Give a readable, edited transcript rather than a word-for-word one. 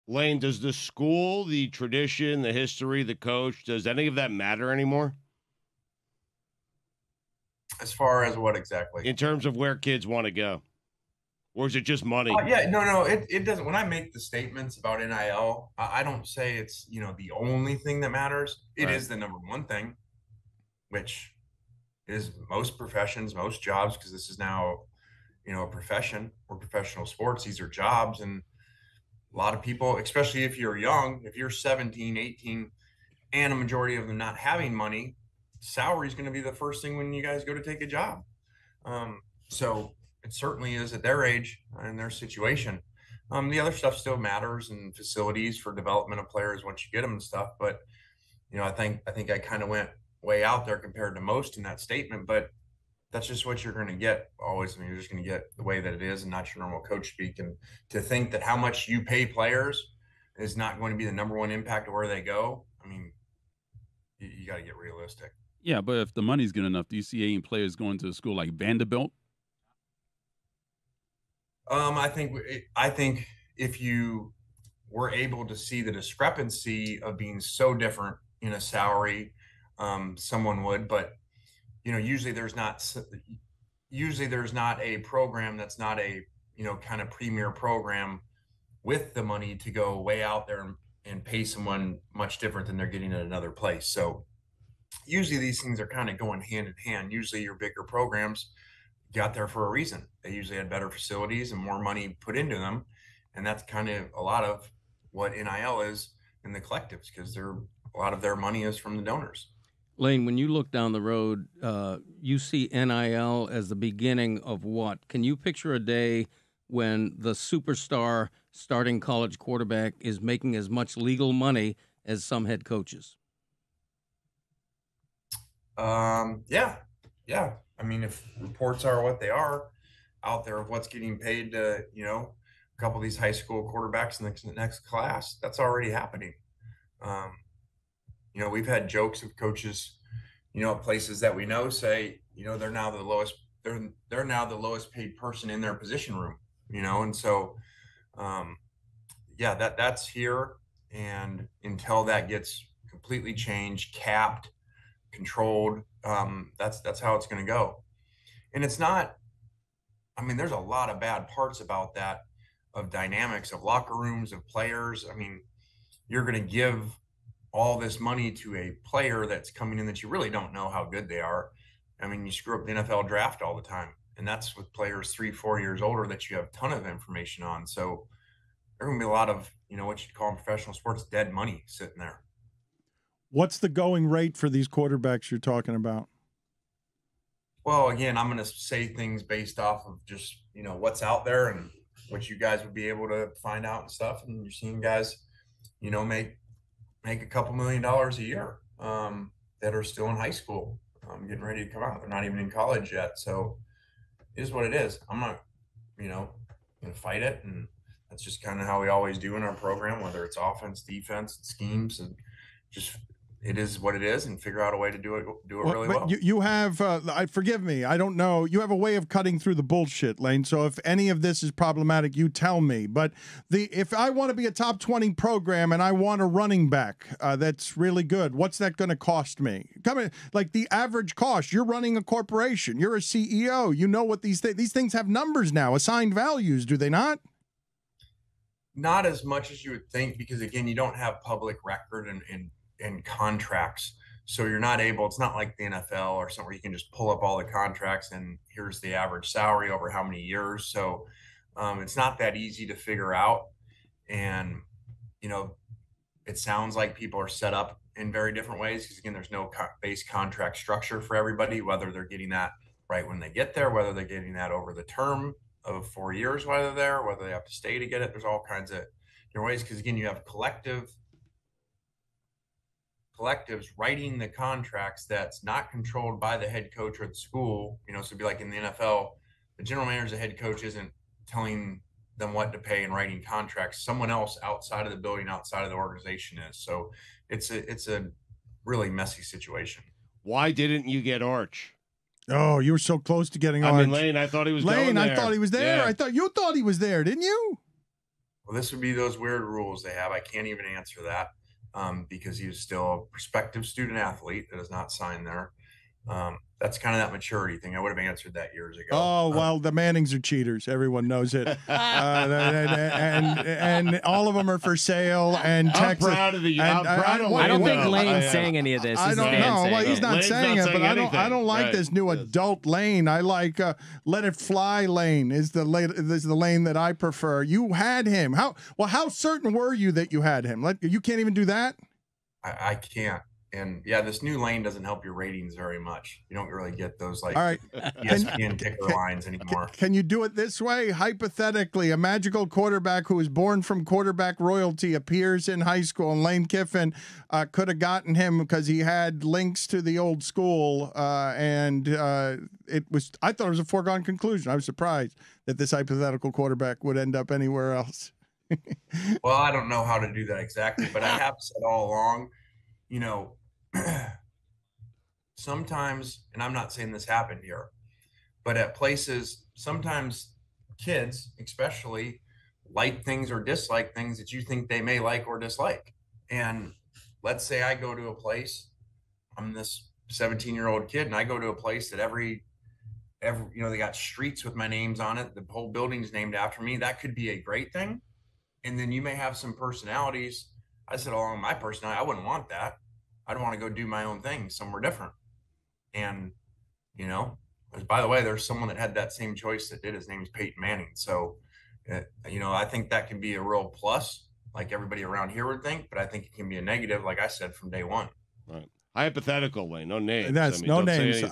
Lane, does the school, the tradition, the history, the coach, does any of that matter anymore As far as what exactly? in terms of where kids want to go? Or is it just money? Yeah, no, it doesn't. When I make the statements about NIL, I don't say it's, the only thing that matters. It Right. is the number one thing, which is most professions, most jobs, because this is now, a profession or professional sports. These are jobs. And a lot of people, especially if you're young, if you're 17, 18, and a majority of them not having money, salary is going to be the first thing when you guys go to take a job. So it certainly is at their age and their situation. The other stuff still matters, and facilities for development of players once you get them and stuff. But I think I kind of went way out there compared to most in that statement. But that's just what you're going to get always. I mean, you're just going to get the way that it is, and not your normal coach speak. And to think that how much you pay players is not going to be the number one impact of where they go. I mean, you got to get realistic. Yeah, but if the money's good enough, do you see any players going to a school like Vanderbilt? I think if you were able to see the discrepancy of being so different in a salary, someone would. But usually there's not a program that's not a kind of premier program with the money to go way out there and pay someone much different than they're getting at another place. So usually these things are kind of going hand in hand. Usually your bigger programs got there for a reason. They usually had better facilities and more money put into them. And that's kind of a lot of what NIL is in the collectives, because a lot of their money is from the donors. Lane, when you look down the road, you see NIL as the beginning of what? Can you picture a day when the superstar starting college quarterback is making as much legal money as some head coaches? Yeah. I mean, if reports are what they are out there of what's getting paid to, a couple of these high school quarterbacks in the next class, that's already happening. We've had jokes of coaches, places that we know say, they're now the lowest, they're now the lowest paid person in their position room, and so, that's here. And until that gets completely changed, capped, controlled, that's how it's going to go. And it's not, I mean, there's a lot of bad parts about that, of dynamics of locker rooms, of players. I mean, you're going to give all this money to a player that's coming in that you really don't know how good they are. I mean, you screw up the NFL draft all the time, and that's with players 3-4 years older that you have a ton of information on. So there's going to be a lot of, what you'd call in professional sports, dead money sitting there. What's the going rate for these quarterbacks you're talking about? Well, again, I'm going to say things based off of just, what's out there and what you guys would be able to find out and stuff. And you're seeing guys, make a couple $1 million a year, that are still in high school, getting ready to come out. They're not even in college yet. So it is what it is. I'm not, going to fight it. And that's just kind of how we always do in our program, whether it's offense, defense, and schemes, and just, it is what it is, and figure out a way to do it really well. You have, forgive me, I don't know. You have a way of cutting through the bullshit, Lane. So if any of this is problematic, you tell me. But if I want to be a top 20 program and I want a running back that's really good, what's that going to cost me? Like the average cost. You're running a corporation. You're a CEO. You know what these things have numbers now, assigned values, do they not? Not as much as you would think, because again, you don't have public record and contracts. So you're not able, it's not like the NFL or something where you can just pull up all the contracts and here's the average salary over how many years. So it's not that easy to figure out. And, it sounds like people are set up in very different ways, because again, there's no base contract structure for everybody, whether they're getting that right when they get there, whether they're getting that over the term of 4 years, whether they have to stay to get it. There's all kinds of different ways. Because again, you have collectives writing the contracts that's not controlled by the head coach or the school. So it'd be like in the NFL, the general manager, the head coach isn't telling them what to pay and writing contracts. Someone else outside of the building, outside of the organization is. So it's a really messy situation. Why didn't you get Arch? Oh, you were so close to getting Arch. I mean, Lane, I thought he was going there. I thought he was there. Yeah. I thought you thought he was there, didn't you? Well, this would be those weird rules they have. I can't even answer that because he was still a prospective student athlete that is not signed there. That's kind of that maturity thing. I would have answered that years ago. Oh, well, the Mannings are cheaters. Everyone knows it. And all of them are for sale. And I'm Texas. proud of the. and I don't think Lane's saying any of this. I This is don't Dan know. saying Well, it. he's not Lane's saying not it, but saying I don't anything. like Right. this new adult Lane. I like Let It Fly Lane is the lane that I prefer. You had him. How certain were you that you had him? You can't even do that? I can't. And yeah, this new lane doesn't help your ratings very much. You don't really get those like All right. ESPN ticker lines anymore. Can you do it this way? Hypothetically, a magical quarterback who was born from quarterback royalty appears in high school, and Lane Kiffin could have gotten him because he had links to the old school, and it was. I thought it was a foregone conclusion. I was surprised that this hypothetical quarterback would end up anywhere else. Well, I don't know how to do that exactly, but I have said all along, you know, sometimes, and I'm not saying this happened here, but at places, sometimes kids, especially, like things or dislike things that you think they may like or dislike. And let's say I go to a place, I'm this 17-year-old kid, and I go to a place that every they got streets with my names on it. The whole building's named after me. That could be a great thing. And then you may have some personalities. I said along my personality, I wouldn't want that. I'd want to go do my own thing somewhere different. And, by the way, there's someone that had that same choice that did. His name is Peyton Manning. So, I think that can be a real plus, like everybody around here would think, but I think it can be a negative, like I said, from day one. Right. Hypothetical, Lane. No names. That's no don't say names. anything.